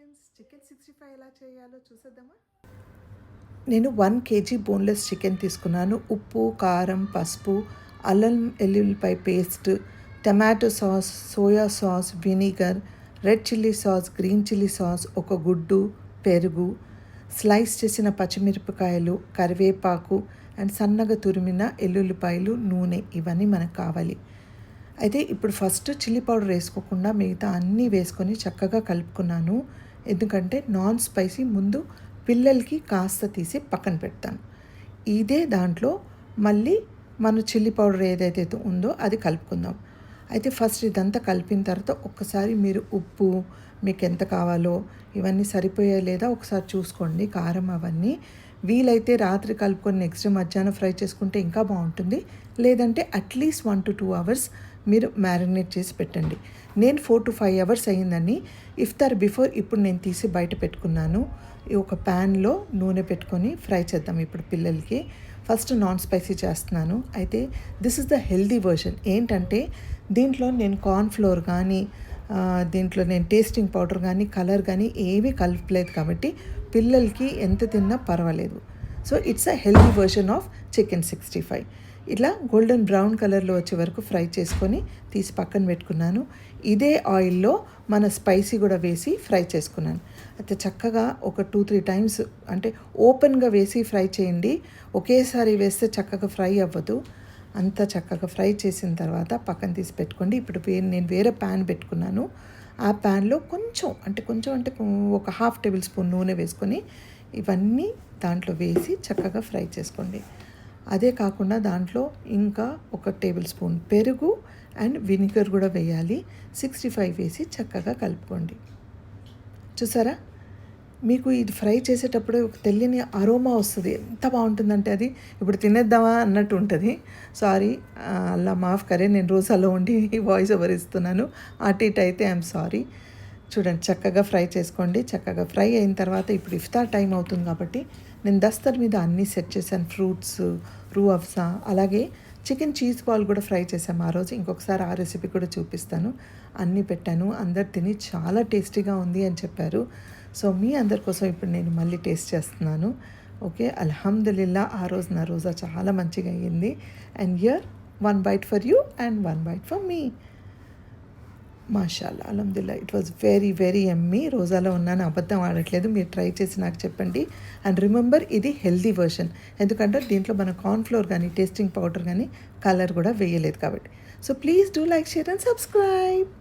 Friends, chicken 65 ఎలా చేయాలో చూసేద్దామా. నేను 1 కేజీ బోన్లెస్ చికెన్ తీసుకున్నాను. ఉప్పు, కారం, పసుపు, అల్లం ఎల్లుల్లిపాయ paste, tomato sauce, soya sauce, vinegar, red chilli sauce, green chilli sauce, ఒక గుడ్డు, పెరుగు, స్లైస్ చేసిన పచ్చిమిరపకాయలు, కరివేపాకు అండ్ సన్నగా తురిమిన ఎల్లుల్లిపాయలు, నూనె, ఇవన్నీ మనకు కావాలి. అయితే ఇప్పుడు ఫస్ట్ చిల్లీ పౌడర్ వేసుకోకుండా మిగతా అన్నీ వేసుకొని చక్కగా కలుపుకున్నాను. ఎందుకంటే నాన్ స్పైసీ ముందు పిల్లలకి కాస్త తీసి పక్కన పెడతాను. ఇదే దాంట్లో మళ్ళీ మన చిల్లీ పౌడర్ ఏదైతే ఉందో అది కలుపుకుందాం. అయితే ఫస్ట్ ఇదంతా కలిపిన తర్వాత ఒక్కసారి మీరు ఉప్పు మీకు ఎంత కావాలో ఇవన్నీ సరిపోయా లేదా ఒకసారి చూసుకోండి. కారం అవన్నీ వీలైతే రాత్రి కలుపుకొని నెక్స్ట్ డే మధ్యాహ్నం ఫ్రై చేసుకుంటే ఇంకా బాగుంటుంది. లేదంటే అట్లీస్ట్ 1 to 2 hours మీరు మ్యారినేట్ చేసి పెట్టండి. నేను 4 to 5 hours అయ్యిందని ఇఫ్తార్ బిఫోర్ ఇప్పుడు నేను తీసి బయట పెట్టుకున్నాను. ఒక ప్యాన్లో నూనె పెట్టుకొని ఫ్రై చేద్దాం ఇప్పుడు పిల్లలకి. ఫస్ట్ నాన్ స్పైసీ చేస్తున్నాను. అయితే this is the healthy version. ఏంటంటే దీంట్లో నేను కార్న్ ఫ్లోర్ కానీ దీంట్లో నేను టేస్టింగ్ పౌడర్ కానీ కలర్ కానీ ఏమీ కలపలేదు కాబట్టి పిల్లలకి ఎంత తిన్నా పర్వాలేదు. So it's a healthy version of chicken 65. ఇట్లా గోల్డెన్ బ్రౌన్ కలర్లో వచ్చే వరకు ఫ్రై చేసుకొని తీసి పక్కన పెట్టుకున్నాను. ఇదే ఆయిల్లో మన స్పైసీ కూడా వేసి ఫ్రై చేసుకున్నాను. అయితే చక్కగా ఒక 2-3 టైమ్స్ అంటే ఓపెన్గా వేసి ఫ్రై చేయండి. ఒకేసారి వేస్తే చక్కగా ఫ్రై అవ్వదు. అంతా చక్కగా ఫ్రై చేసిన తర్వాత పక్కన తీసి పెట్టుకోండి. ఇప్పుడు నేను వేరే ప్యాన్ పెట్టుకున్నాను. ఆ ప్యాన్లో కొంచెం అంటే ఒక 1/2 టేబుల్ స్పూన్ నూనె వేసుకొని ఇవన్నీ దాంట్లో వేసి చక్కగా ఫ్రై చేసుకోండి. అదే కాకుండా దాంట్లో ఇంకా 1 టేబుల్ స్పూన్ పెరుగు అండ్ వినిగర్ కూడా వేయాలి. 65 వేసి చక్కగా కలుపుకోండి. చూసారా, మీకు ఇది ఫ్రై చేసేటప్పుడు ఒక తెలియని అరోమా వస్తుంది. ఎంత బాగుంటుందంటే అది ఇప్పుడు తినేద్దామా అన్నట్టు ఉంటుంది. సారీ, అల్లా మాఫ్ కరే, నేను రోజాలో ఉండి వాయిస్ ఓవర్ ఇస్తున్నాను. అటు ఇటు అయితే ఐఎమ్ సారీ. చూడండి, చక్కగా ఫ్రై చేసుకోండి. చక్కగా ఫ్రై అయిన తర్వాత ఇప్పుడు ఇఫ్తార్ టైం అవుతుంది కాబట్టి నేను దస్తర్ మీద అన్నీ సెట్ చేశాను. ఫ్రూట్స్, రూ అఫ్జా, అలాగే చికెన్ చీజ్ బాల్ కూడా ఫ్రై చేసాము ఆ రోజు. ఇంకొకసారి ఆ రెసిపీ కూడా చూపిస్తాను. అన్నీ పెట్టాను. అందరు తిని చాలా టేస్టీగా ఉంది అని చెప్పారు. సో మీ అందరి కోసం ఇప్పుడు నేను మళ్ళీ టేస్ట్ చేస్తున్నాను. ఓకే, అల్హమ్దులిల్లా ఆ రోజు నా రోజా చాలా మంచిగా అయ్యింది. And here 1 bite for you and 1 bite for me. మాషాల్లా, అల్హమ్దులిల్లా, it was very very yummy. రోజాలో ఉన్నాను, అబద్ధం ఆడట్లేదు. మీరు ట్రై చేసి నాకు చెప్పండి. అండ్ రిమెంబర్, ఇది హెల్దీ వర్షన్. ఎందుకంటే దీంట్లో మన కార్న్ఫ్లోర్ కానీ టేస్టింగ్ పౌడర్ కానీ కలర్ కూడా వేయలేదు కాబట్టి. So please do like, share and subscribe.